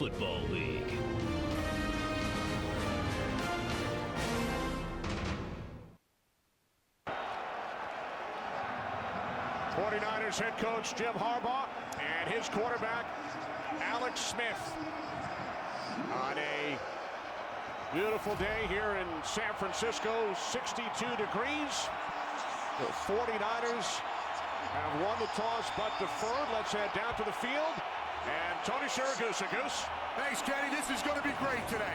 Football League. '49ers head coach Jim Harbaugh and his quarterback Alex Smith on a beautiful day here in San Francisco, 62 degrees. The 49ers have won the toss but deferred. Let's head down to the field. And Tony Siragusa. Goose. Thanks, Kenny. This is going to be great today.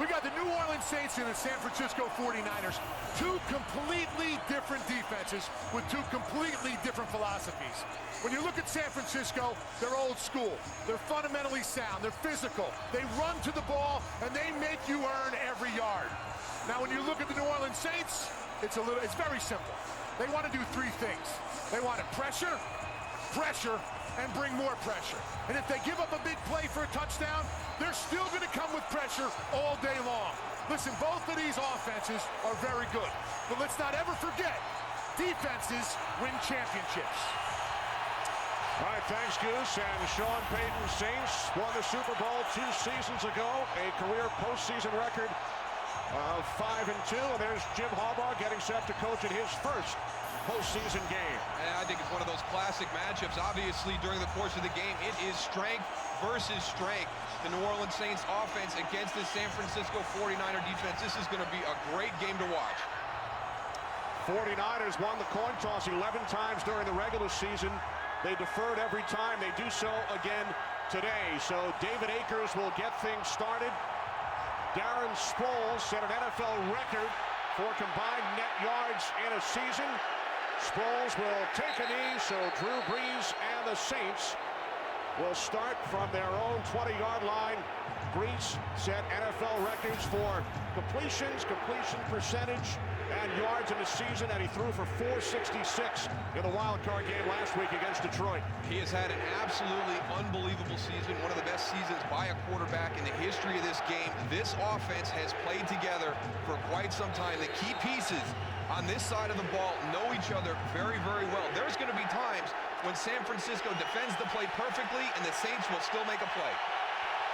We got the New Orleans Saints and the San Francisco 49ers. Two completely different defenses with two completely different philosophies. When you look at San Francisco, they're old school. They're fundamentally sound. They're physical. They run to the ball, and they make you earn every yard. Now, when you look at the New Orleans Saints, it's very simple. They want to do three things. They want to pressure, and bring more pressure. And if they give up a big play for a touchdown, they're still going to come with pressure all day long. Listen, both of these offenses are very good. But let's not ever forget, defenses win championships. All right, thanks, Goose. And Sean Payton's Saints won the Super Bowl 2 seasons ago, a career postseason record of 5-2. And there's Jim Harbaugh getting set to coach in his first postseason game. And I think it's one of those classic matchups. Obviously, during the course of the game, it is strength versus strength. The New Orleans Saints offense against the San Francisco 49er defense. This is going to be a great game to watch. 49ers won the coin toss 11 times during the regular season. They deferred every time. They do so again today. So David Akers will get things started. Darren Sproles set an NFL record for combined net yards in a season. Sproles will take a knee, so Drew Brees and the Saints will start from their own 20-yard line. Brees set NFL records for completions, completion percentage, and yards in the season, and he threw for 466 in the wild card game last week against Detroit. He has had an absolutely unbelievable season, one of the best seasons by a quarterback in the history of this game. This offense has played together for quite some time. The key pieces on this side of the ball know each other very, very well. There's going to be times when San Francisco defends the play perfectly and the Saints will still make a play.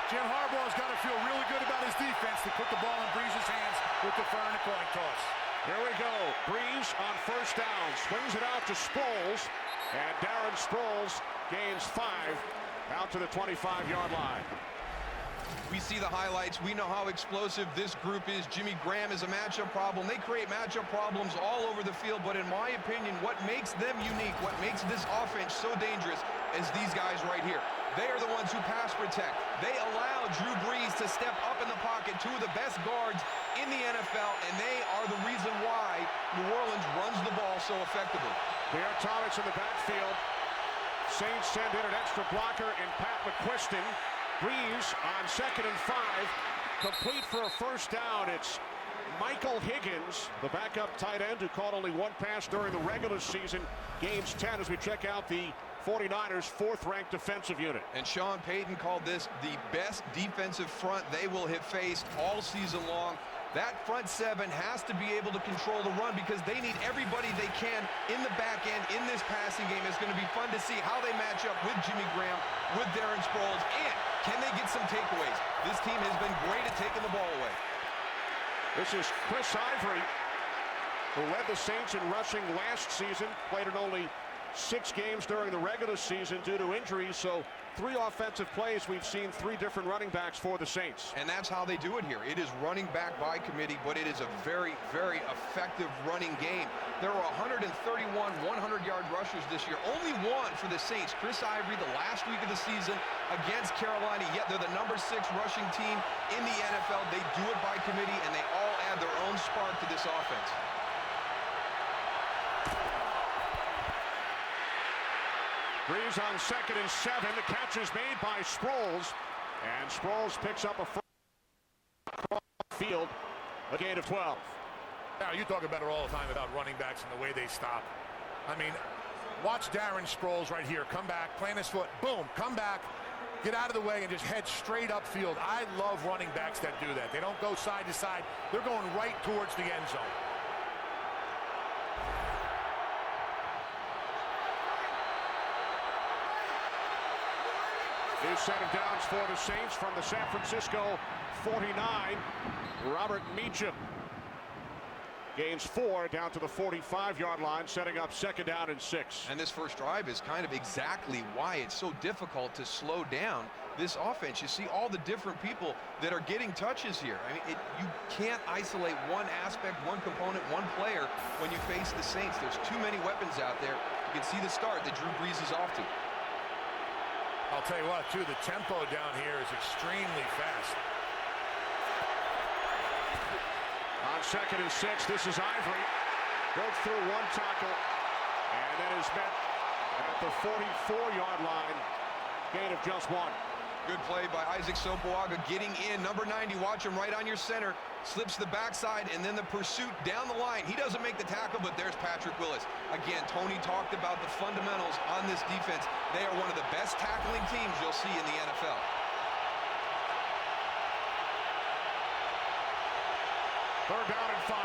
Jim Harbaugh's got to feel really good about his defense to put the ball in Brees' hands with deferring the coin toss. Here we go. Brees on first down. Swings it out to Sproles. And Darren Sproles gains 5 out to the 25-yard line. We see the highlights. We know how explosive this group is. Jimmy Graham is a matchup problem. They create matchup problems all over the field. But in my opinion, what makes them unique, what makes this offense so dangerous is these guys right here. They are the ones who pass protect. They allow Drew Brees to step up in the pocket, two of the best guards in the NFL, and they are the reason why New Orleans runs the ball so effectively. Pierre Thomas in the backfield. Saints send in an extra blocker in Pat McQuiston. Brees on 2nd and 5, complete for a first down. It's Michael Higgins, the backup tight end, who caught only one pass during the regular season. Gains 10 as we check out the 49ers' 4th-ranked defensive unit. And Sean Payton called this the best defensive front they will have faced all season long. That front 7 has to be able to control the run because they need everybody they can in the back end in this passing game. It's going to be fun to see how they match up with Jimmy Graham, with Darren Sproles, and can they get some takeaways? This team has been great at taking the ball away. This is Chris Ivory, who led the Saints in rushing last season, played in only 6 games during the regular season due to injuries. So 3 offensive plays. We've seen 3 different running backs for the Saints. And that's how they do it here. It is running back by committee, but it is a very, very effective running game. There were 131 100-yard rushers this year. Only one for the Saints, Chris Ivory, the last week of the season against Carolina. Yet they're the number 6 rushing team in the NFL. They do it by committee, and they all add their own spark to this offense. Brees on 2nd and 7. The catch is made by Sproles. And Sproles picks up a first field, a gain of 12. Now, you talk about it all the time about running backs and the way they stop. I mean, watch Darren Sproles right here. Come back, plant his foot, boom, come back, get out of the way, and just head straight upfield. I love running backs that do that. They don't go side to side. They're going right towards the end zone. set of downs for the Saints from the San Francisco 49. Robert Meacham gains 4 down to the 45-yard line, setting up 2nd down and 6. And this first drive is kind of exactly why it's so difficult to slow down this offense. You see all the different people that are getting touches here. I mean, you can't isolate one aspect, one component, one player when you face the Saints. There's too many weapons out there. You can see the start that Drew Brees is off to. I'll tell you what, too, the tempo down here is extremely fast. On 2nd and 6, this is Ivory. Broke through 1 tackle and then is met at the 44-yard line. Gain of just 1. Good play by Isaac Sopoaga getting in. Number 90, watch him right on your center. Slips the backside and then the pursuit down the line. He doesn't make the tackle, but there's Patrick Willis. Again, Tony talked about the fundamentals on this defense. They are one of the best tackling teams you'll see in the NFL. Third down and 5.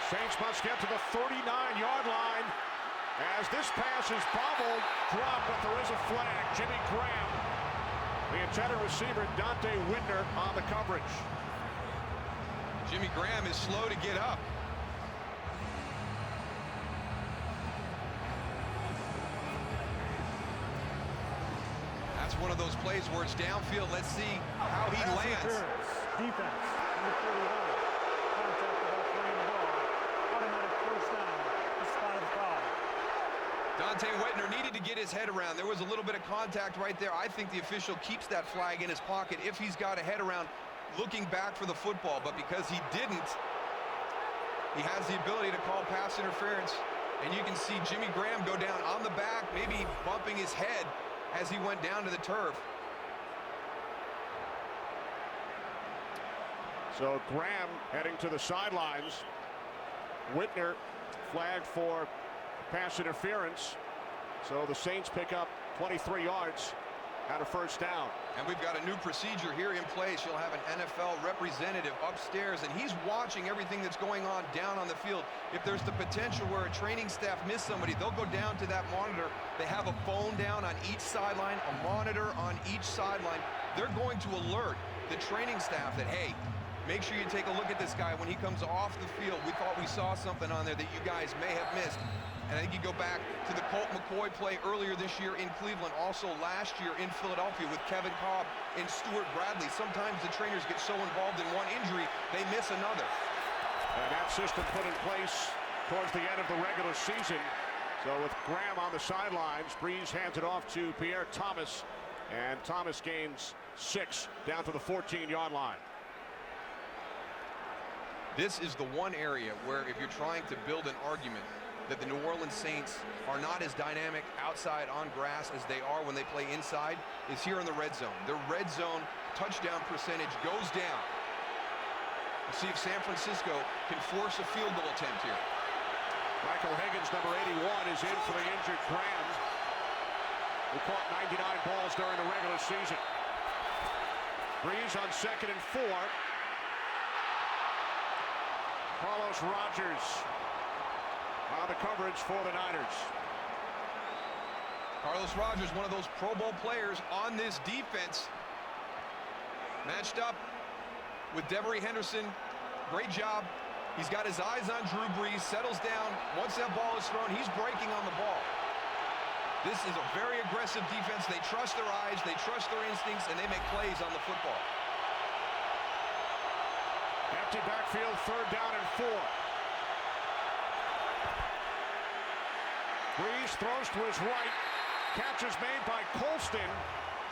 Saints must get to the 39-yard line as this pass is bobbled, dropped, but there is a flag. Jimmy Graham, the intended receiver, Dante Whitner on the coverage. Jimmy Graham is slow to get up. That's one of those plays where it's downfield. Let's see how he lands. Defense, number 41. Contact without playing the ball. Automatic first down. The spot of the foul. Dante Whitner needed to get his head around. There was a little bit of contact right there. I think the official keeps that flag in his pocket if he's got a head around looking back for the football. But because he didn't, he has the ability to call pass interference. And you can see Jimmy Graham go down on the back, maybe bumping his head as he went down to the turf. So Graham heading to the sidelines. Whitner flagged for pass interference. So the Saints pick up 23 yards at a first down. And we've got a new procedure here in place. You'll have an NFL representative upstairs, and he's watching everything that's going on down on the field. If there's the potential where a training staff miss somebody, they'll go down to that monitor. They have a phone down on each sideline, a monitor on each sideline. They're going to alert the training staff that, hey, make sure you take a look at this guy when he comes off the field. We thought we saw something on there that you guys may have missed. And I think you go back to the Colt McCoy play earlier this year in Cleveland, also last year in Philadelphia with Kevin Cobb and Stuart Bradley. Sometimes the trainers get so involved in one injury, they miss another. And that system put in place towards the end of the regular season. So with Graham on the sidelines, Brees hands it off to Pierre Thomas, and Thomas gains 6 down to the 14-yard line. This is the one area where if you're trying to build an argument that the New Orleans Saints are not as dynamic outside on grass as they are when they play inside, is here in the red zone. The red zone touchdown percentage goes down. We'll see if San Francisco can force a field goal attempt here. Michael Higgins, number 81, is in for the injured Graham, who caught 99 balls during the regular season. Brees on 2nd and 4. Carlos Rogers on the coverage for the Niners. Carlos Rogers, one of those Pro Bowl players on this defense. Matched up with Devery Henderson. Great job. He's got his eyes on Drew Brees, settles down. Once that ball is thrown, he's breaking on the ball. This is a very aggressive defense. They trust their eyes, they trust their instincts, and they make plays on the football. Empty backfield, 3rd down and 4. Brees throws to his right. Catch is made by Colston,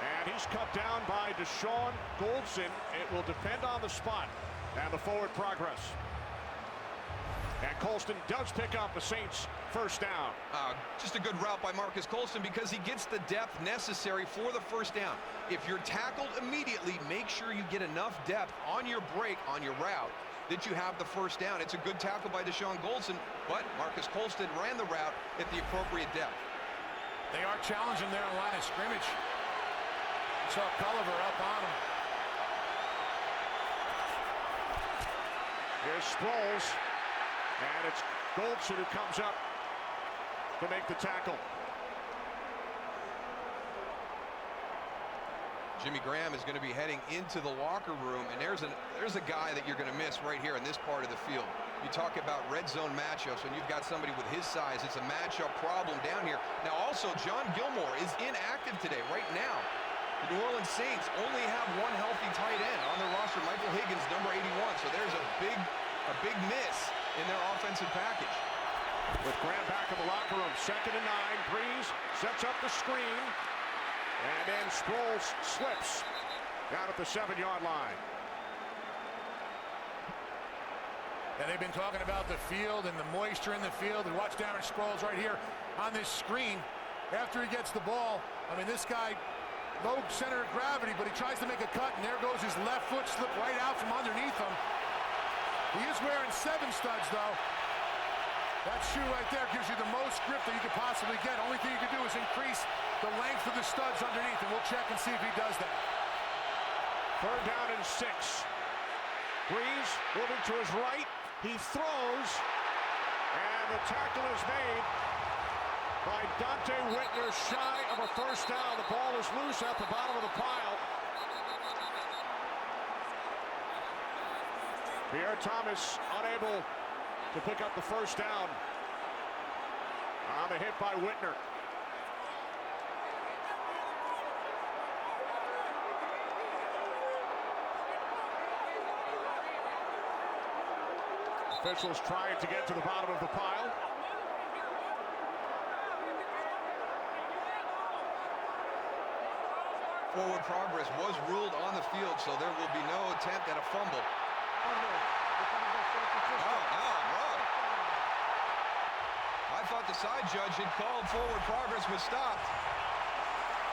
and he's cut down by Deshaun Goldson. It will depend on the spot and the forward progress. And Colston does pick up the Saints' first down. Just a good route by Marcus Colston because he gets the depth necessary for the first down. If you're tackled immediately, make sure you get enough depth on your break, on your route, that you have the first down. It's a good tackle by Deshaun Goldson, but Marcus Colston ran the route at the appropriate depth. They are challenging their line of scrimmage. Saw Culliver up on him. Here's Sproles, and it's Goldson who comes up to make the tackle. Jimmy Graham is going to be heading into the locker room, and there's a guy that you're going to miss right here in this part of the field. You talk about red zone matchups when you've got somebody with his size. It's a matchup problem down here. Now also, John Gilmore is inactive today. Right now, the New Orleans Saints only have one healthy tight end on their roster, Michael Higgins, number 81. So there's a big miss in their offensive package. With Graham back in the locker room, 2nd and 9. Breeze sets up the screen, and then Sproles slips down at the 7-yard line. And they've been talking about the field and the moisture in the field. And watch Darren Sproles right here on this screen. After he gets the ball, I mean, this guy, low center of gravity, but he tries to make a cut, and there goes his left foot, slipped right out from underneath him. He is wearing 7 studs, though. That shoe right there gives you the most grip that you could possibly get. Only thing you can do is increase the length of the studs underneath, and we'll check and see if he does that. 3rd down and 6. Breeze moving to his right. He throws, and the tackle is made by Dante Whitner, shy of a 1st down. The ball is loose at the bottom of the pile. Pierre Thomas unable to pick up the 1st down on the hit by Whitner. Officials trying to get to the bottom of the pile. Forward progress was ruled on the field, so there will be no attempt at a fumble. I thought the side judge had called forward progress was stopped.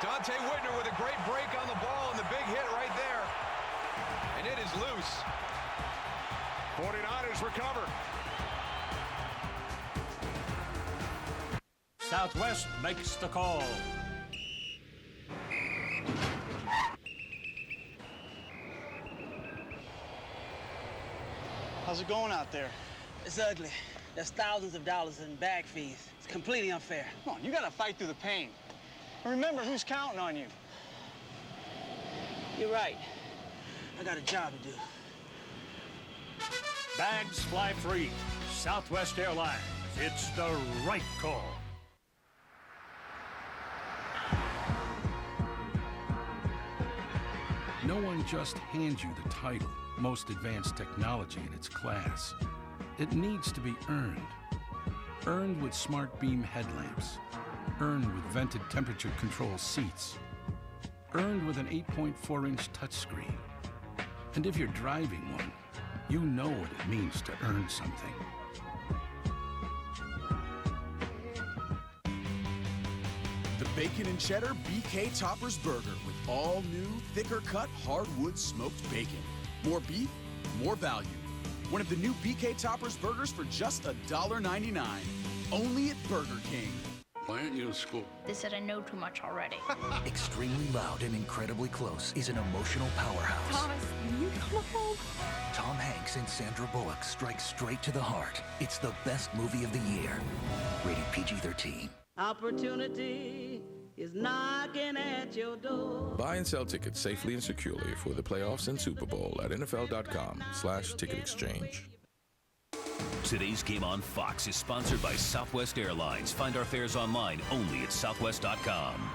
Dante Whitner with a great break on the ball and the big hit right there. And it is loose. 49ers recover. Southwest makes the call. How's it going out there? It's ugly. There's thousands of dollars in bag fees. It's completely unfair. Come on, you gotta fight through the pain. And remember who's counting on you. You're right. I got a job to do. Bags fly free. Southwest Airlines. It's the right call. No one just hands you the title, most advanced technology in its class. It needs to be earned. Earned with smart beam headlamps. Earned with vented temperature control seats. Earned with an 8.4-inch touchscreen. And if you're driving one, you know what it means to earn something. The Bacon and Cheddar BK Toppers Burger with all new, thicker cut hardwood smoked bacon. More beef, more value. One of the new BK Toppers burgers for just $1.99. Only at Burger King. Why aren't you in school? They said I know too much already. Extremely loud and incredibly close is an emotional powerhouse. Thomas, you come home. Tom Hanks and Sandra Bullock strike straight to the heart. It's the best movie of the year. Rated PG-13. Opportunity is knocking at your door. Buy and sell tickets safely and securely for the playoffs and Super Bowl at NFL.com/ticket exchange. Today's game on Fox is sponsored by Southwest Airlines. Find our fares online only at southwest.com.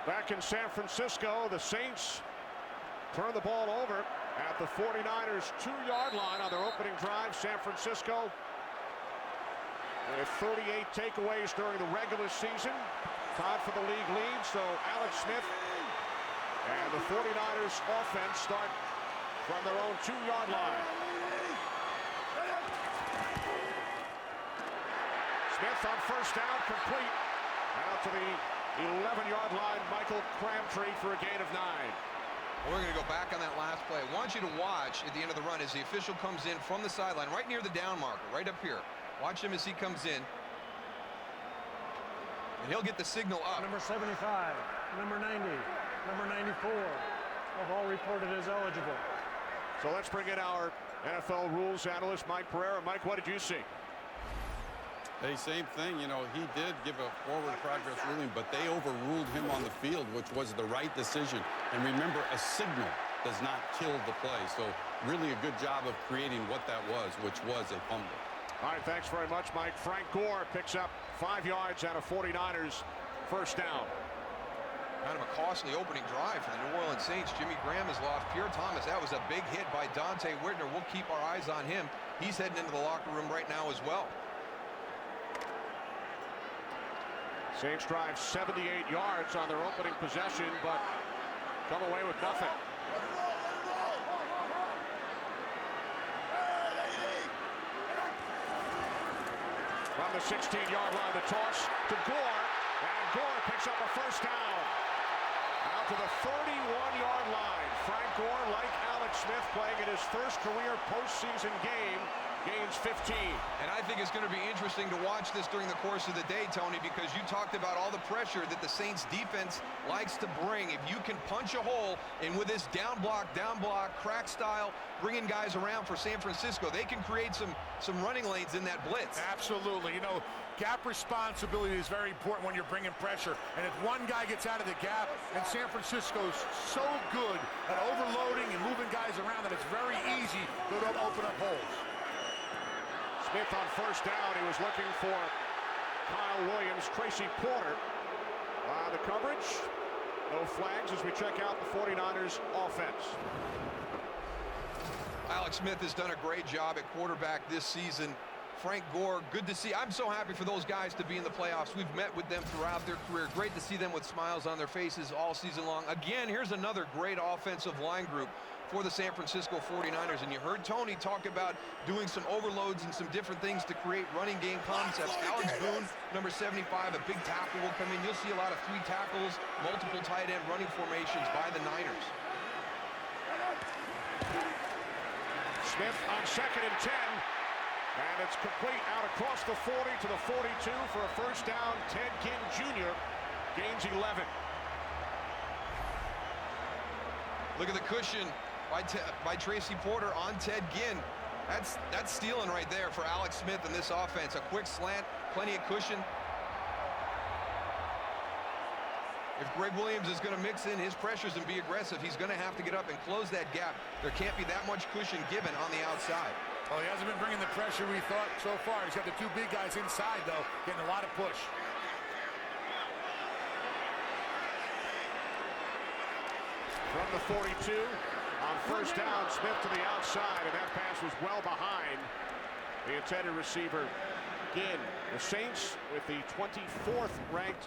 Back in San Francisco, the Saints turn the ball over at the 49ers 2-yard line on their opening drive. San Francisco with 38 takeaways during the regular season, tied for the league lead. So Alex Smith and the 49ers offense start from their own 2-yard line. Smith on 1st down, complete. Out to the 11-yard line, Michael Crabtree for a gain of 9. We're going to go back on that last play. I want you to watch at the end of the run as the official comes in from the sideline, right near the down marker, right up here. Watch him as he comes in. And he'll get the signal up. Number 75, number 90, number 94 of reported as eligible. So let's bring in our NFL rules analyst, Mike Pereira. Mike, what did you see? Hey, same thing. You know, he did give a forward progress ruling, but they overruled him on the field, which was the right decision. And remember, a signal does not kill the play. So really a good job of creating what that was, which was a fumble. All right, thanks very much, Mike. Frank Gore picks up 5 yards out of 49ers first down. Kind of a costly opening drive for the New Orleans Saints. Jimmy Graham has lost Pierre Thomas. That was a big hit by Dante Whitner. We'll keep our eyes on him. He's heading into the locker room right now as well. Saints drive 78 yards on their opening possession, but come away with nothing. From the 16-yard line, the toss to Gore, and Gore picks up a first down. Out to the 31-yard line. Frank Gore, like Alex Smith, playing in his first career postseason game, gains 15. And I think it's going to be interesting to watch this during the course of the day, Tony, because you talked about all the pressure that the Saints defense likes to bring. If you can punch a hole, and with this down block, crack style, bringing guys around for San Francisco, they can create some running lanes in that blitz. Absolutely. You know, gap responsibility is very important when you're bringing pressure. And if one guy gets out of the gap, and San Francisco's so good at overloading and moving guys around that it's very easy to open up holes. Smith on first down. He was looking for Kyle Williams, Tracy Porter. The coverage, no flags as we check out the 49ers offense. Alex Smith has done a great job at quarterback this season. Frank Gore, good to see. I'm so happy for those guys to be in the playoffs. We've met with them throughout their career. Great to see them with smiles on their faces all season long. Again, here's another great offensive line group for the San Francisco 49ers. And you heard Tony talk about doing some overloads and some different things to create running game concepts. Alex Boone, number 75, a big tackle will come in. You'll see a lot of 3 tackles, multiple tight end running formations by the Niners. Smith on 2nd and 10. And it's complete out across the 40 to the 42 for a first down. Ted Ginn Jr. gains 11. Look at the cushion by Tracy Porter on Ted Ginn. That's stealing right there for Alex Smith in this offense. A quick slant, plenty of cushion. If Greg Williams is going to mix in his pressures and be aggressive, he's going to have to get up and close that gap. There can't be that much cushion given on the outside. Well, he hasn't been bringing the pressure we thought so far. He's got the 2 big guys inside, though, getting a lot of push. From the 42, on first down, Smith to the outside, and that pass was well behind the intended receiver, Ginn. The Saints with the 24th ranked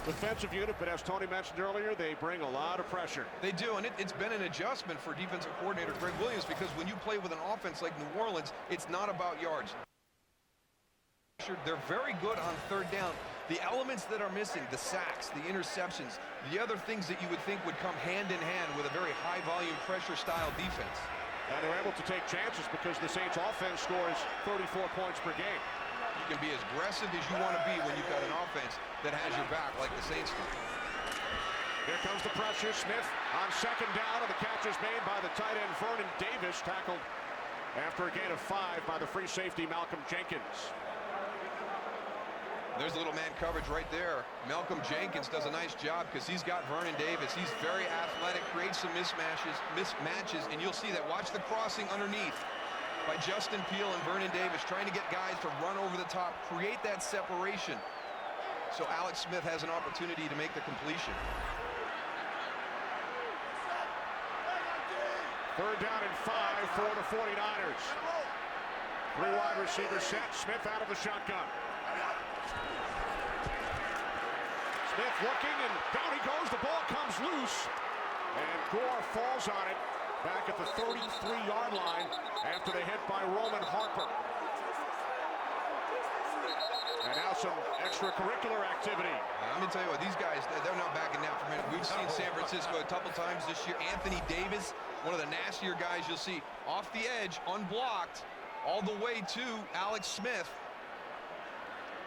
defensive unit, but as Tony mentioned earlier, they bring a lot of pressure. They do, and it's been an adjustment for defensive coordinator Greg Williams, because when you play with an offense like New Orleans, it's not about yards. They're very good on 3rd down. The elements that are missing, the sacks, the interceptions, the other things that you would think would come hand in hand with a very high-volume pressure-style defense. And they're able to take chances because the Saints offense scores 34 points per game. You can be as aggressive as you want to be when you've got an offense that has your back like the Saints do. Here comes the pressure. Smith on 2nd down, and the catch is made by the tight end Vernon Davis, tackled after a gain of 5 by the free safety Malcolm Jenkins. There's a little man coverage right there. Malcolm Jenkins does a nice job because he's got Vernon Davis. He's very athletic, creates some mismatches, and you'll see that. Watch the crossing underneath by Justin Peel and Vernon Davis, trying to get guys to run over the top, create that separation. So Alex Smith has an opportunity to make the completion. 3rd down and 5 for the 49ers. 3 wide receivers set. Smith out of the shotgun. Smith looking, and down he goes. The ball comes loose, and Gore falls on it back at the 33-yard line after the hit by Roman Harper. And now some extracurricular activity. Let me tell you what, these guys, they're not backing down for a minute. We've seen San Francisco a couple times this year. Anthony Davis, one of the nastier guys you'll see, off the edge, unblocked, all the way to Alex Smith.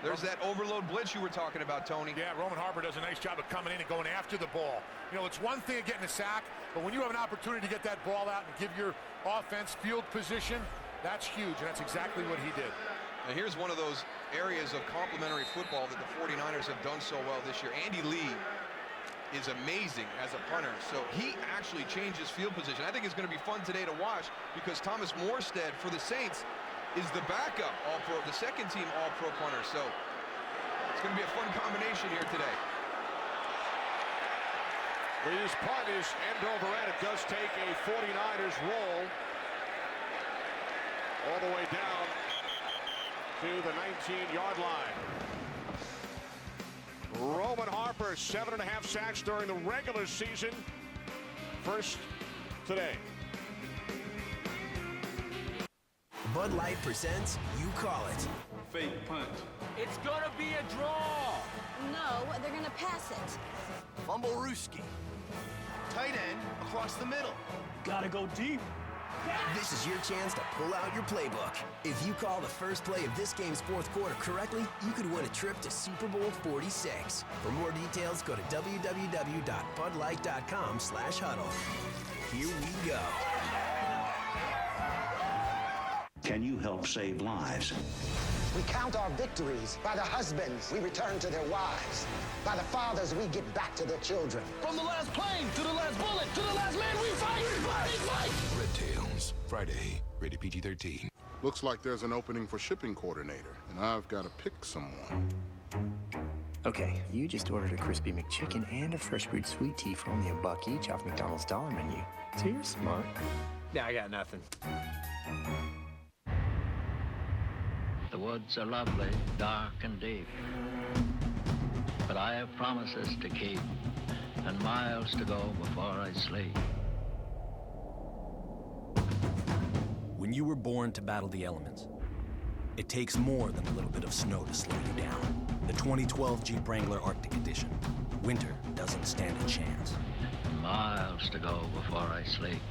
There's that overload blitz you were talking about, Tony. Yeah, Roman Harper does a nice job of coming in and going after the ball. You know, it's one thing of getting a sack, but when you have an opportunity to get that ball out and give your offense field position, that's huge, and that's exactly what he did. And here's one of those areas of complementary football that the 49ers have done so well this year. Andy Lee is amazing as a punter, so he actually changes field position. I think it's going to be fun today to watch because Thomas Morstead for the Saints is the backup All-Pro, the second-team All-Pro punter. So it's going to be a fun combination here today. Lee's punt is end over end. It does take a 49ers roll all the way down to the 19-yard line. Roman Harper, 7.5 sacks during the regular season. First today. Bud Light presents You Call It. Fake punch. It's gonna be a draw. No, they're gonna pass it. Fumble Rooski. Tight end across the middle. Gotta go deep. This is your chance to pull out your playbook. If you call the first play of this game's fourth quarter correctly, you could win a trip to Super Bowl 46. For more details, go to www.budlight.com/huddle. Here we go. Can you help save lives? We count our victories by the husbands we return to their wives, by the fathers we get back to their children. From the last plane to the last bullet to the last man we fight! Red Tails, Friday, rated PG-13. Looks like there's an opening for shipping coordinator, and I've got to pick someone. Okay, you just ordered a crispy McChicken and a fresh brewed sweet tea for only $1 each off McDonald's dollar menu. So you're smart. Yeah, I got nothing. The woods are lovely, dark and deep, but I have promises to keep and miles to go before I sleep. When you were born to battle the elements, it takes more than a little bit of snow to slow you down. The 2012 Jeep Wrangler Arctic Edition. Winter doesn't stand a chance. Miles to go before I sleep.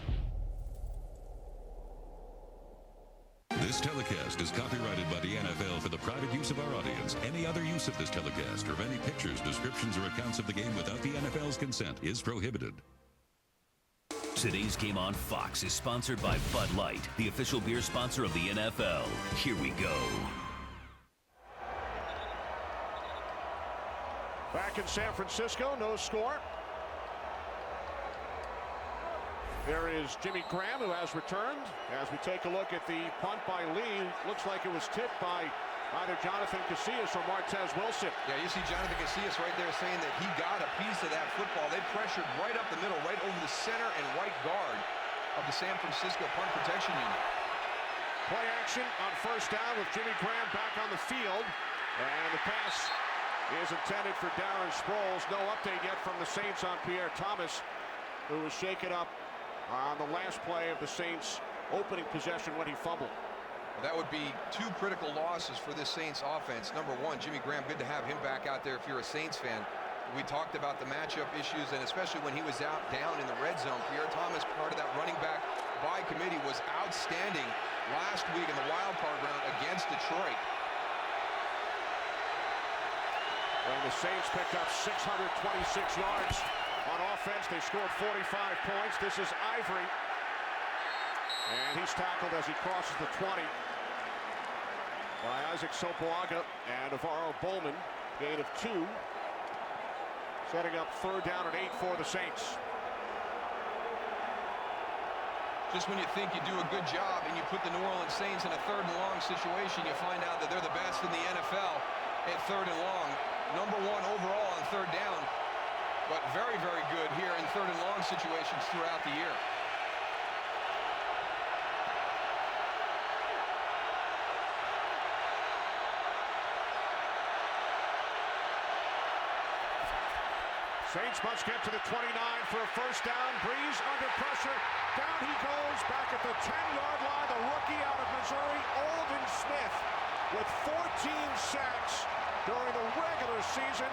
This telecast is copyrighted by the NFL for the private use of our audience. Any other use of this telecast or of any pictures, descriptions, or accounts of the game without the NFL's consent is prohibited. Today's game on Fox is sponsored by Bud Light, the official beer sponsor of the NFL. Here we go. Back in San Francisco, no score. There is Jimmy Graham, who has returned. As we take a look at the punt by Lee, looks like it was tipped by either Jonathan Casillas or Martez Wilson. Yeah, you see Jonathan Casillas right there saying that he got a piece of that football. They pressured right up the middle, right over the center and right guard of the San Francisco punt protection unit. Play action on first down with Jimmy Graham back on the field. And the pass is intended for Darren Sproles. No update yet from the Saints on Pierre Thomas, who was shaken up on the last play of the Saints' opening possession when he fumbled. That would be two critical losses for this Saints offense. Number one, Jimmy Graham, good to have him back out there if you're a Saints fan. We talked about the matchup issues, and especially when he was out down in the red zone. Pierre Thomas, part of that running back by committee, was outstanding last week in the wild card round against Detroit. And the Saints picked up 626 yards on offense. They scored 45 points. This is Ivory. And he's tackled as he crosses the 20 by Isaac Sopoaga and Navarro Bowman. Gain of 2. Setting up third down and 8 for the Saints. Just when you think you do a good job and you put the New Orleans Saints in a third and long situation, you find out that they're the best in the NFL at third and long. Number 1 overall on third down, but very, very good here in third and long situations throughout the year. Saints must get to the 29 for a first down. Breeze under pressure. Down he goes back at the 10-yard line. The rookie out of Missouri, Aldon Smith, with 14 sacks during the regular season,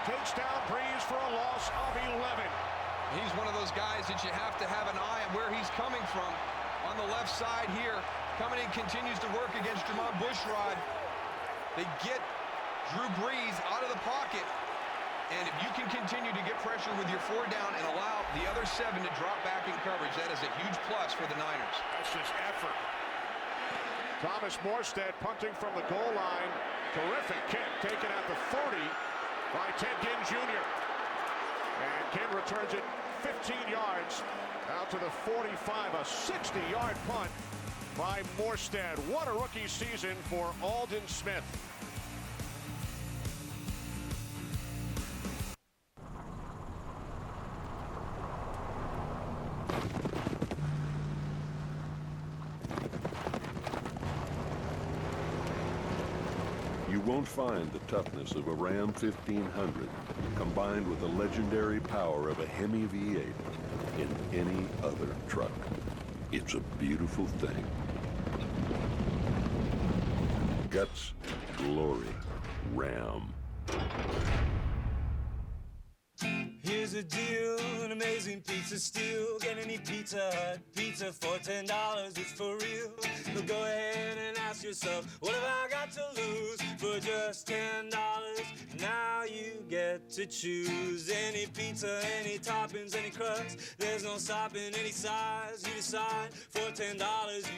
takes down Breeze for a loss of 11. He's one of those guys that you have to have an eye on where he's coming from. On the left side here, coming in, continues to work against Jermon Bushrod. They get Drew Brees out of the pocket. And if you can continue to get pressure with your 4 down and allow the other 7 to drop back in coverage, that is a huge plus for the Niners. That's just effort. Thomas Morstead punting from the goal line. Terrific kick taken at the 40 by Ted Ginn Jr. And Ginn returns it 15 yards out to the 45. A 60-yard punt by Morstead. What a rookie season for Aldon Smith. You won't find the toughness of a Ram 1500 combined with the legendary power of a Hemi V8 in any other truck. It's a beautiful thing. Guts, glory, Ram. Here's a deal, an amazing pizza steal. Get any Pizza Hut pizza for $10, it's for real. So go ahead and ask yourself, what have I got to lose? For just $10, now you get to choose. Any pizza, any toppings, any crust. There's no stopping any size you decide. For $10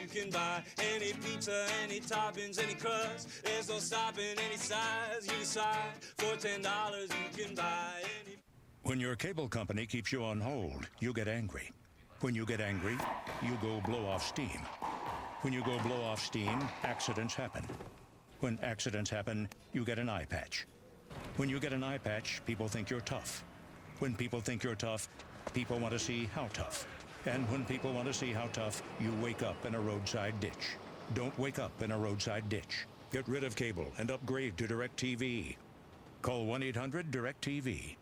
you can buy any pizza, any toppings, any crust. There's no stopping any size you decide. For $10 you can buy any. When your cable company keeps you on hold, you get angry. When you get angry, you go blow off steam. When you go blow off steam, accidents happen. When accidents happen, you get an eye patch. When you get an eye patch, people think you're tough. When people think you're tough, people want to see how tough. And when people want to see how tough, you wake up in a roadside ditch. Don't wake up in a roadside ditch. Get rid of cable and upgrade to DirecTV. Call 1-800-DirecTV.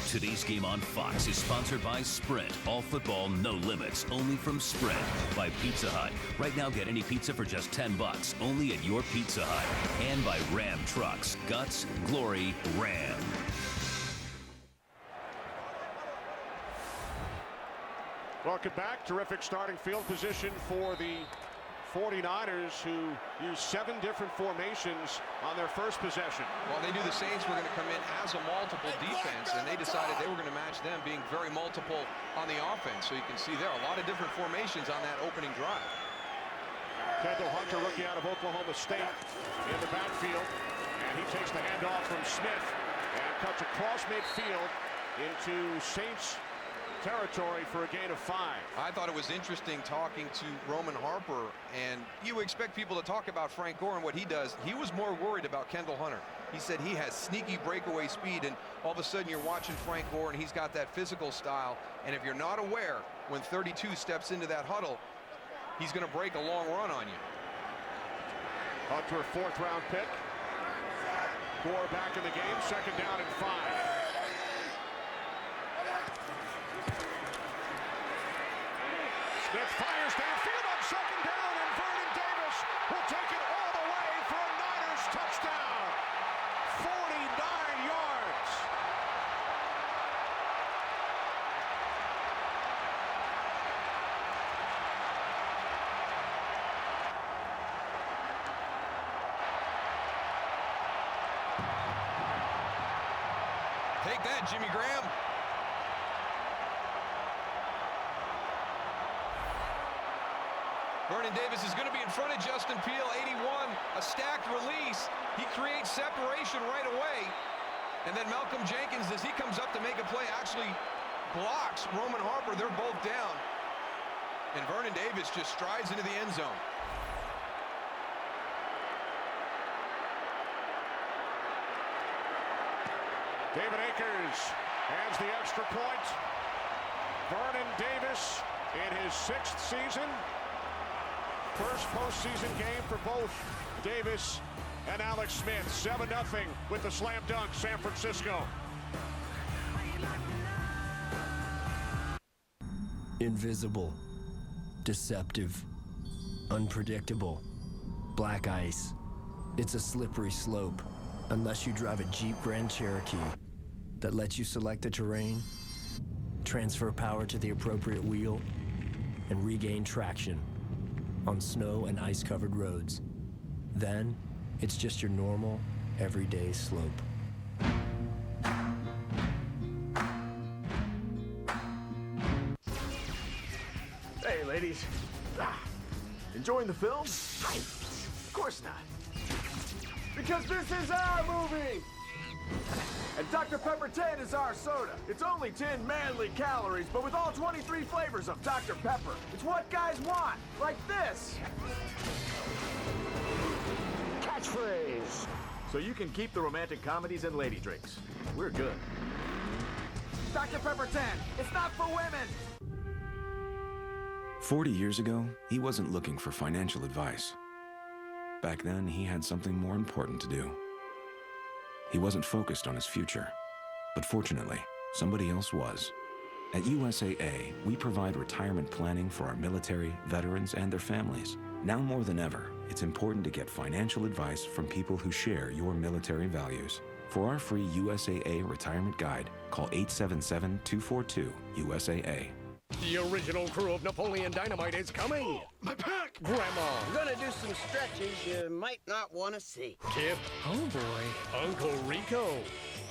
Today's game on Fox is sponsored by Sprint. All football, no limits, only from Sprint. By Pizza Hut. Right now, get any pizza for just $10, only at your Pizza Hut. And by Ram Trucks. Guts, glory, Ram. Welcome back. Terrific starting field position for the 49ers, who used 7 different formations on their first possession. Well, they knew the Saints were going to come in as a multiple defense, and they decided they were going to match them being very multiple on the offense. So you can see there a lot of different formations on that opening drive. Kendall Hunter, rookie out of Oklahoma State, in the backfield, and he takes the handoff from Smith and cuts across midfield into Saints territory for a gain of 5. I thought it was interesting talking to Roman Harper, and you expect people to talk about Frank Gore and what he does. He was more worried about Kendall Hunter. He said he has sneaky breakaway speed, and all of a sudden you're watching Frank Gore and he's got that physical style, and if you're not aware, when 32 steps into that huddle, he's going to break a long run on you. Hunter, 4th round pick. Gore back in the game, 2nd down and 5. Smith fires downfield on 2nd down, and Vernon Davis will take it all the way for a Niners touchdown. 49 yards. Take that, Jimmy Graham. Vernon Davis is going to be in front of Justin Peele, 81, a stacked release. He creates separation right away. And then Malcolm Jenkins, as he comes up to make a play, actually blocks Roman Harper. They're both down. And Vernon Davis just strides into the end zone. David Akers has the extra point. Vernon Davis in his 6th season. First postseason game for both Davis and Alex Smith. 7-0 with the slam dunk, San Francisco. Invisible, deceptive, unpredictable, black ice. It's a slippery slope unless you drive a Jeep Grand Cherokee that lets you select the terrain, transfer power to the appropriate wheel, and regain traction on snow and ice-covered roads. Then, It's just your normal, everyday slope. Hey, ladies. Enjoying the film? Of course not. Because this is our movie! And Dr. Pepper 10 is our soda. It's only 10 manly calories, but with all 23 flavors of Dr. Pepper. It's what guys want, like this. Catchphrase. So you can keep the romantic comedies and lady drinks. We're good. Dr. Pepper 10, it's not for women! 40 years ago, he wasn't looking for financial advice. Back then, he had something more important to do. He wasn't focused on his future. But fortunately, somebody else was. At USAA, we provide retirement planning for our military, veterans, and their families. Now more than ever, it's important to get financial advice from people who share your military values. For our free USAA retirement guide, call 877-242-USAA. The original crew of Napoleon Dynamite is coming! My pack! Grandma! I'm gonna do some stretches you might not want to see. Kip! Oh, boy. Uncle Rico!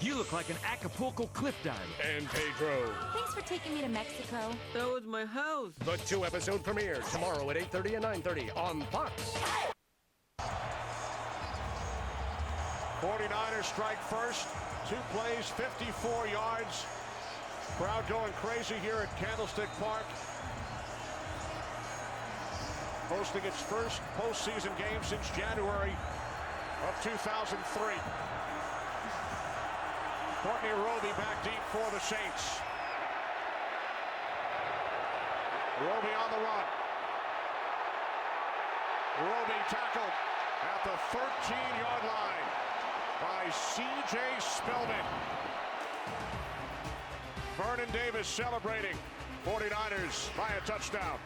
You look like an Acapulco cliff diver. And Pedro! Thanks for taking me to Mexico. That was my house. The 2-episode premiere tomorrow at 8:30 and 9:30 on Fox. 49ers strike first. 2 plays, 54 yards. Crowd going crazy here at Candlestick Park. Hosting its first postseason game since January of 2003. Courtney Roby back deep for the Saints. Roby on the run. Roby tackled at the 13-yard line by C.J. Spellman. Vernon Davis celebrating. 49ers by a touchdown.